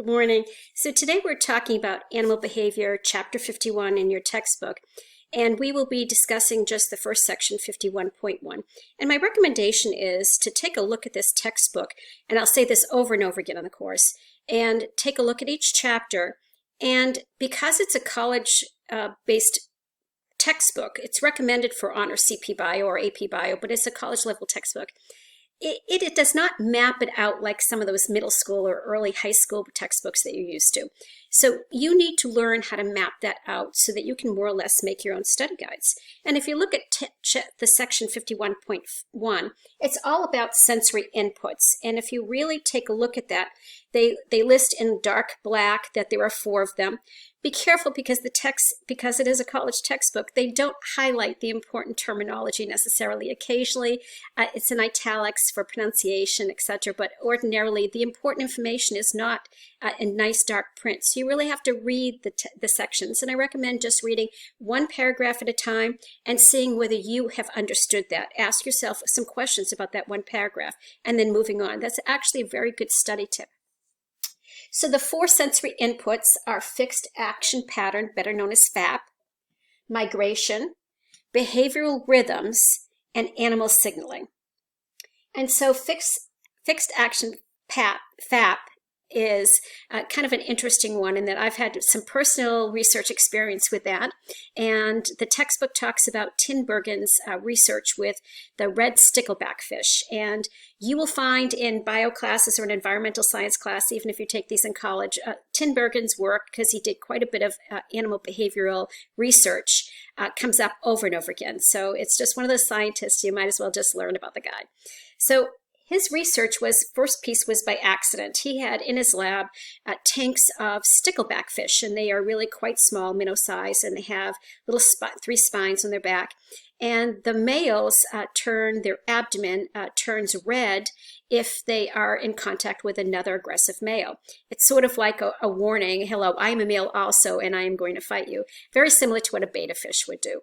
Good morning. So today we're talking about animal behavior, chapter 51 in your textbook, and we will be discussing just the first section, 51.1. And my recommendation is to take a look at this textbook, and I'll say this over and over again on the course, and take a look at each chapter. And because it's a college-based textbook, it's recommended for honor CP Bio or AP Bio, but it's a college-level textbook. It does not map it out like some of those middle school or early high school textbooks that you're used to. So you need to learn how to map that out so that you can more or less make your own study guides. And if you look at the section 51.1, it's all about sensory inputs. And if you really take a look at that, they list in dark black that there are 4 of them. Be careful because because it is a college textbook, they don't highlight the important terminology necessarily. Occasionally, it's in italics for pronunciation, etc. But ordinarily, the important information is not in nice dark print. So you really have to read the sections. And I recommend just reading one paragraph at a time and seeing whether you have understood that. Ask yourself some questions about that one paragraph and then moving on. That's actually a very good study tip. So the 4 sensory inputs are fixed action pattern, better known as FAP, migration, behavioral rhythms, and animal signaling. And so fixed action FAP is kind of an interesting one in that I've had some personal research experience with that. And the textbook talks about Tinbergen's research with the red stickleback fish. And you will find in bio classes or an environmental science class, even if you take these in college, Tinbergen's work, because he did quite a bit of animal behavioral research, comes up over and over again. So it's just one of those scientists, you might as well just learn about the guy. So his research first piece was by accident. He had in his lab tanks of stickleback fish, and they are really quite small, minnow size, and they have little 3 spines on their back. And the males their abdomen turns red if they are in contact with another aggressive male. It's sort of like a warning, hello, I am a male also, and I am going to fight you. Very similar to what a betta fish would do.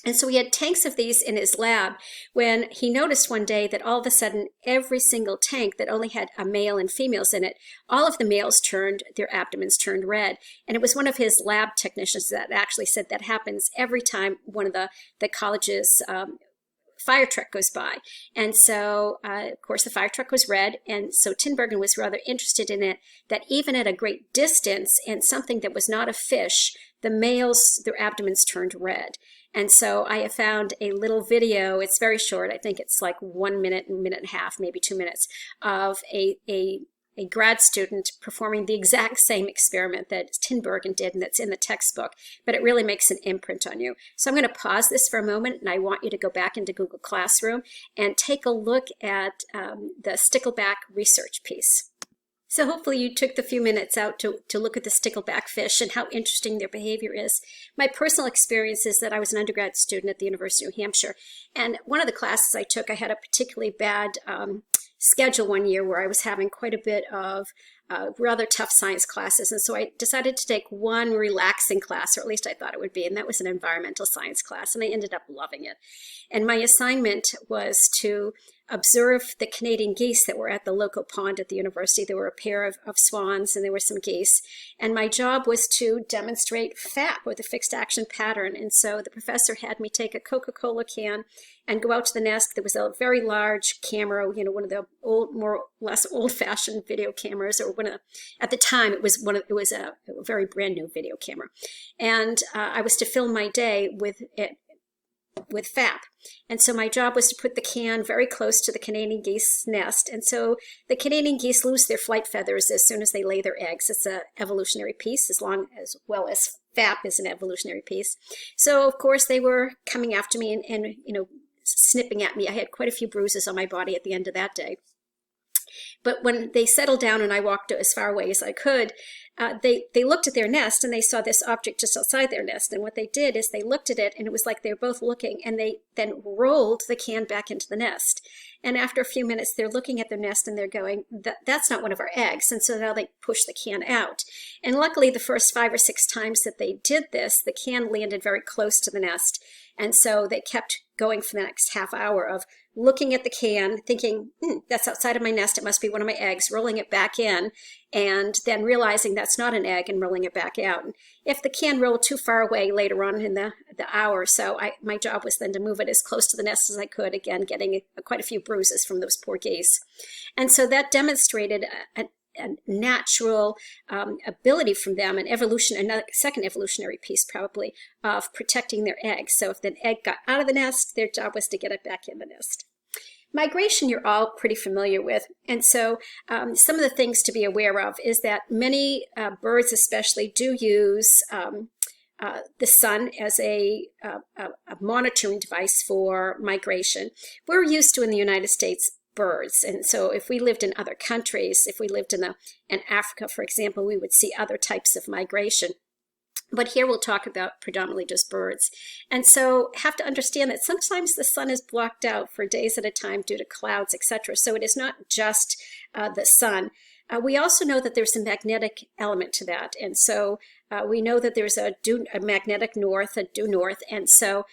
And so he had tanks of these in his lab when he noticed one day that all of a sudden every single tank that only had a male and females in it, all of the males their abdomens turned red. And it was one of his lab technicians that actually said that happens every time one of the college's fire truck goes by. And so, of course, the fire truck was red. And so Tinbergen was rather interested in it, that even at a great distance and something that was not a fish, the males, their abdomens turned red. And so I have found a little video, it's very short, I think it's like 1 minute, a minute and a half, maybe 2 minutes, of a grad student performing the exact same experiment that Tinbergen did, and that's in the textbook, but it really makes an imprint on you. So I'm going to pause this for a moment, and I want you to go back into Google Classroom and take a look at the stickleback research piece. So hopefully you took the few minutes out to look at the stickleback fish and how interesting their behavior is. My personal experience is that I was an undergrad student at the University of New Hampshire, and one of the classes I took, I had a particularly bad schedule one year where I was having quite a bit of rather tough science classes. And so I decided to take one relaxing class, or at least I thought it would be, and that was an environmental science class, and I ended up loving it. And my assignment was to observe the Canadian geese that were at the local pond at the university. There were a pair of swans and there were some geese. And my job was to demonstrate FAP, or the fixed action pattern. And so the professor had me take a Coca-Cola can and go out to the nest. There was a very large camera, one of the more or less old-fashioned video cameras, or at the time it was a very brand new video camera. And I was to film my day with FAP. And so my job was to put the can very close to the Canadian geese nest. And so the Canadian geese lose their flight feathers as soon as they lay their eggs. It's an evolutionary piece, as well as FAP is an evolutionary piece. So of course they were coming after me and snipping at me. I had quite a few bruises on my body at the end of that day. But when they settled down and I walked as far away as I could, they looked at their nest and they saw this object just outside their nest. And what they did is they looked at it, and it was like they were both looking, and they then rolled the can back into the nest. And after a few minutes, they're looking at their nest and they're going, that's not one of our eggs. And so now they push the can out. And luckily, the first 5 or 6 times that they did this, the can landed very close to the nest. And so they kept going for the next half hour of looking at the can, thinking, that's outside of my nest, it must be one of my eggs, rolling it back in, and then realizing that's not an egg and rolling it back out. And if the can rolled too far away later on in the hour or so, my job was then to move it as close to the nest as I could, again, getting quite a few bruises from those poor geese. And so that demonstrated a natural ability from them, another second evolutionary piece probably, of protecting their eggs. So if the egg got out of the nest, their job was to get it back in the nest. Migration you're all pretty familiar with, and so some of the things to be aware of is that many birds especially do use the sun as a monitoring device for migration. We're used to, in the United States, birds, and so if we lived in other countries, if we lived in Africa, for example, we would see other types of migration. But here we'll talk about predominantly just birds. And so have to understand that sometimes the sun is blocked out for days at a time due to clouds, etc. So it is not just the sun. We also know that there's a magnetic element to that. And so we know that there's a magnetic north, a due north. And so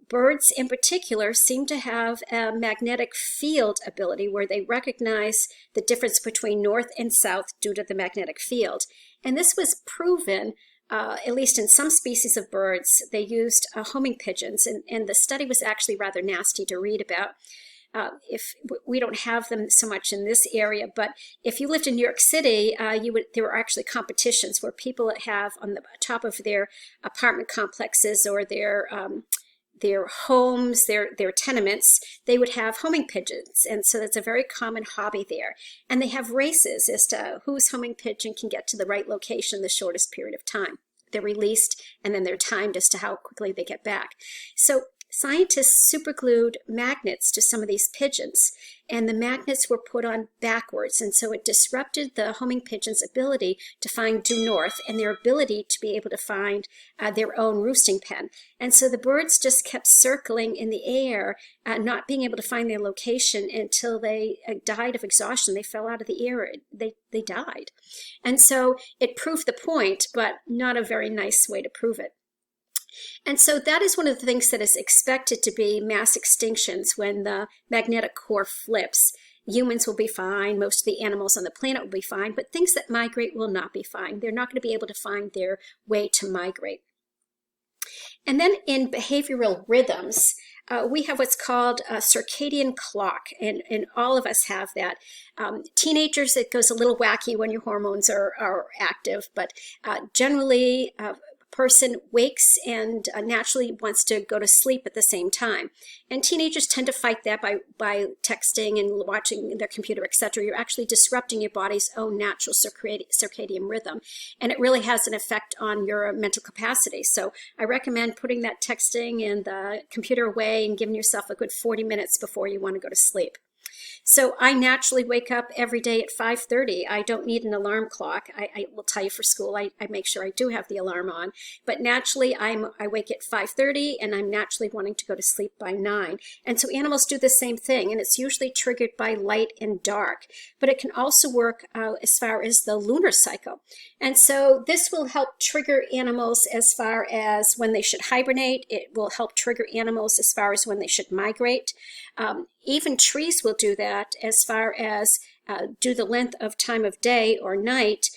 birds in particular seem to have a magnetic field ability where they recognize the difference between north and south due to the magnetic field. And this was proven at least in some species of birds. They used homing pigeons, and the study was actually rather nasty to read about. If we don't have them so much in this area, but if you lived in New York City, there were actually competitions where people have on the top of their apartment complexes or their homes, their tenements, they would have homing pigeons. And so that's a very common hobby there. And they have races as to whose homing pigeon can get to the right location in the shortest period of time. They're released and then they're timed as to how quickly they get back. So scientists superglued magnets to some of these pigeons, and the magnets were put on backwards, and so it disrupted the homing pigeon's ability to find due north and their ability to be able to find their own roosting pen. And so the birds just kept circling in the air, not being able to find their location until they died of exhaustion. They fell out of the air. They died. And so it proved the point, but not a very nice way to prove it. And so that is one of the things that is expected to be mass extinctions when the magnetic core flips. Humans will be fine, most of the animals on the planet will be fine, but things that migrate will not be fine. They're not going to be able to find their way to migrate. And then in behavioral rhythms, we have what's called a circadian clock, and all of us have that. Teenagers, it goes a little wacky when your hormones are active, but generally, person wakes and naturally wants to go to sleep at the same time. And teenagers tend to fight that by texting and watching their computer, etc. You're actually disrupting your body's own natural circadian rhythm. And it really has an effect on your mental capacity. So I recommend putting that texting and the computer away and giving yourself a good 40 minutes before you want to go to sleep. So I naturally wake up every day at 5:30. I don't need an alarm clock. I will tell you for school, I make sure I do have the alarm on. But naturally, I wake at 5:30, and I'm naturally wanting to go to sleep by 9. And so animals do the same thing, and it's usually triggered by light and dark. But it can also work as far as the lunar cycle. And so this will help trigger animals as far as when they should hibernate. It will help trigger animals as far as when they should migrate. Even trees will do that as far as due the length of time of day or night.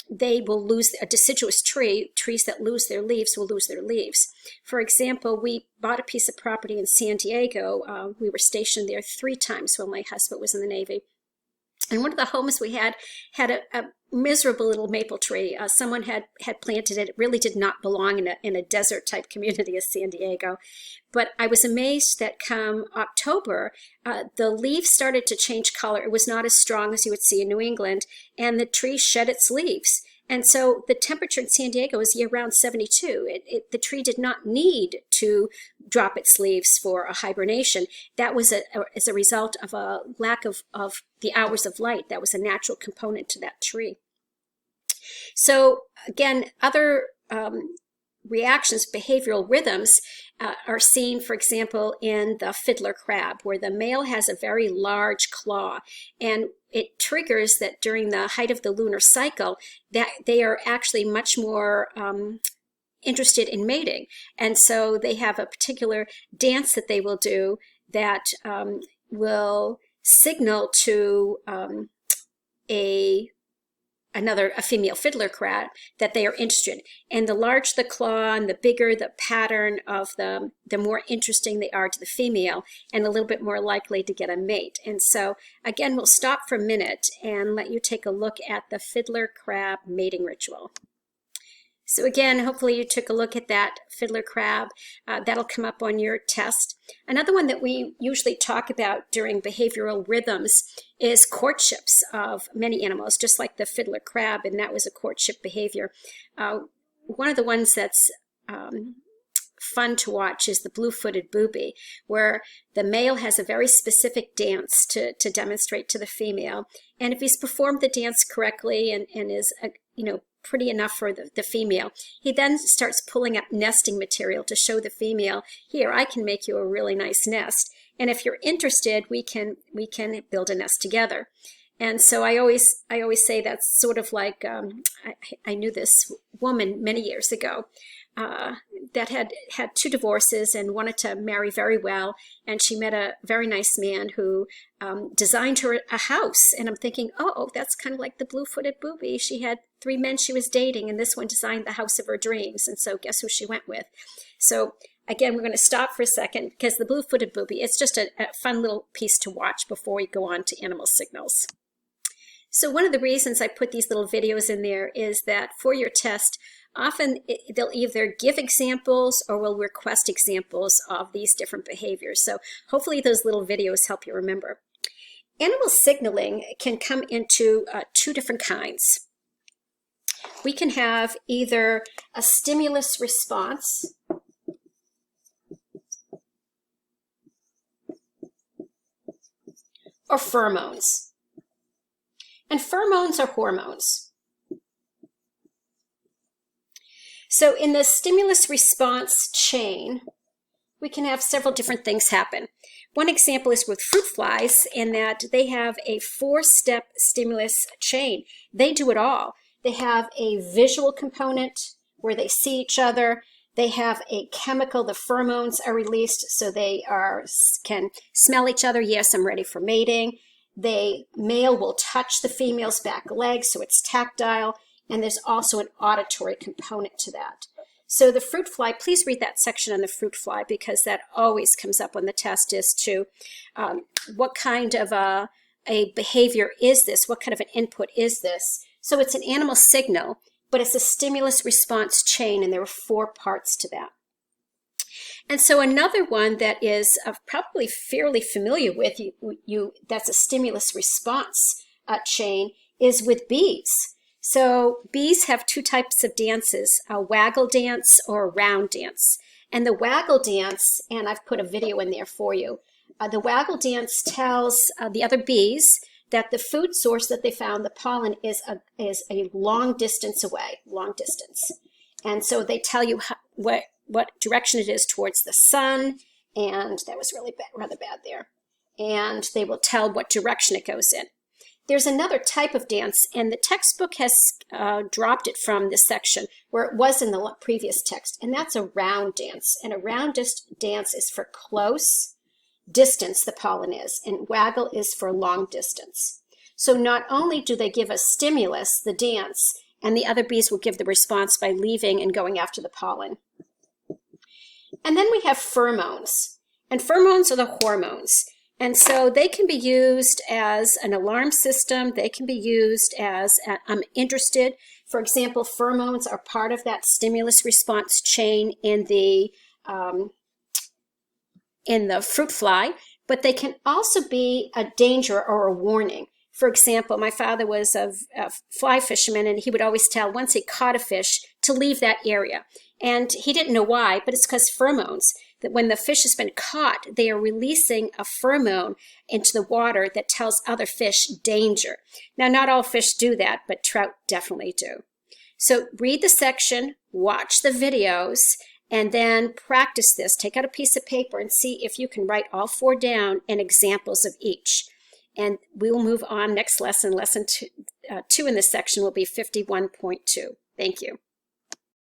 They will lose a deciduous tree. Trees that lose their leaves will lose their leaves. For example, we bought a piece of property in San Diego. We were stationed there 3 times while my husband was in the Navy. And one of the homes we had a miserable little maple tree. Someone had planted it. It really did not belong in a desert type community as San Diego. But I was amazed that come October, the leaves started to change color. It was not as strong as you would see in New England, and the tree shed its leaves. And so the temperature in San Diego is year-round 72. The tree did not need to drop its leaves for a hibernation. That was as a result of a lack of the hours of light. That was a natural component to that tree. So again, other reactions, behavioral rhythms are seen, for example, in the fiddler crab, where the male has a very large claw, and it triggers that during the height of the lunar cycle that they are actually much more interested in mating. And so they have a particular dance that they will do that will signal to a female fiddler crab that they are interested. And the larger the claw and the bigger the pattern of them, the more interesting they are to the female and a little bit more likely to get a mate. And so again, we'll stop for a minute and let you take a look at the fiddler crab mating ritual. So again, hopefully you took a look at that fiddler crab. That'll come up on your test. Another one that we usually talk about during behavioral rhythms is courtships of many animals, just like the fiddler crab, and that was a courtship behavior. One of the ones that's fun to watch is the blue-footed booby, where the male has a very specific dance to demonstrate to the female. And if he's performed the dance correctly and is, pretty enough for the female, he then starts pulling up nesting material to show the female, here, I can make you a really nice nest. And if you're interested, we can build a nest together. And so I always say that's sort of like, I knew this woman many years ago that had 2 divorces and wanted to marry very well. And she met a very nice man who designed her a house. And I'm thinking, oh, that's kind of like the blue-footed booby. She had 3 men she was dating, and this one designed the house of her dreams. And so guess who she went with? So again, we're going to stop for a second because the blue-footed booby, it's just a fun little piece to watch before we go on to animal signals. So one of the reasons I put these little videos in there is that for your test, often they'll either give examples or will request examples of these different behaviors. So hopefully those little videos help you remember. Animal signaling can come into 2 different kinds. We can have either a stimulus response or pheromones. And pheromones are hormones. So in the stimulus response chain, we can have several different things happen. One example is with fruit flies, in that they have a 4-step stimulus chain. They do it all. They have a visual component where they see each other. They have a chemical, the pheromones are released, so they can smell each other. Yes, I'm ready for mating. The male will touch the female's back leg, so it's tactile, and there's also an auditory component to that. So the fruit fly, please read that section on the fruit fly, because that always comes up on the test as to what kind of a behavior is this? What kind of an input is this? So it's an animal signal, but it's a stimulus response chain, and there are 4 parts to that. And so another one that is probably fairly familiar with you that's a stimulus response chain is with bees. So bees have 2 types of dances, a waggle dance or a round dance. And the waggle dance, and I've put a video in there for you, the waggle dance tells the other bees that the food source that they found, the pollen, is a long distance away, long distance. And so they tell you what direction it is towards the sun, and that was really rather bad there. And they will tell what direction it goes in. There's another type of dance, and the textbook has dropped it from this section where it was in the previous text, and that's a round dance. And a round dance is for close distance, the pollen is, and waggle is for long distance. So not only do they give a stimulus, the dance, and the other bees will give the response by leaving and going after the pollen. And then we have pheromones, and pheromones are the hormones. And so they can be used as an alarm system. They can be used as I'm interested. For example, pheromones are part of that stimulus response chain in the fruit fly, but they can also be a danger or a warning. For example, my father was a fly fisherman, and he would always tell once he caught a fish to leave that area. And he didn't know why, but it's because pheromones, that when the fish has been caught, they are releasing a pheromone into the water that tells other fish danger. Now, not all fish do that, but trout definitely do. So read the section, watch the videos, and then practice this. Take out a piece of paper and see if you can write all 4 down and examples of each. And we will move on next lesson. Lesson 2 in this section will be 51.2. Thank you.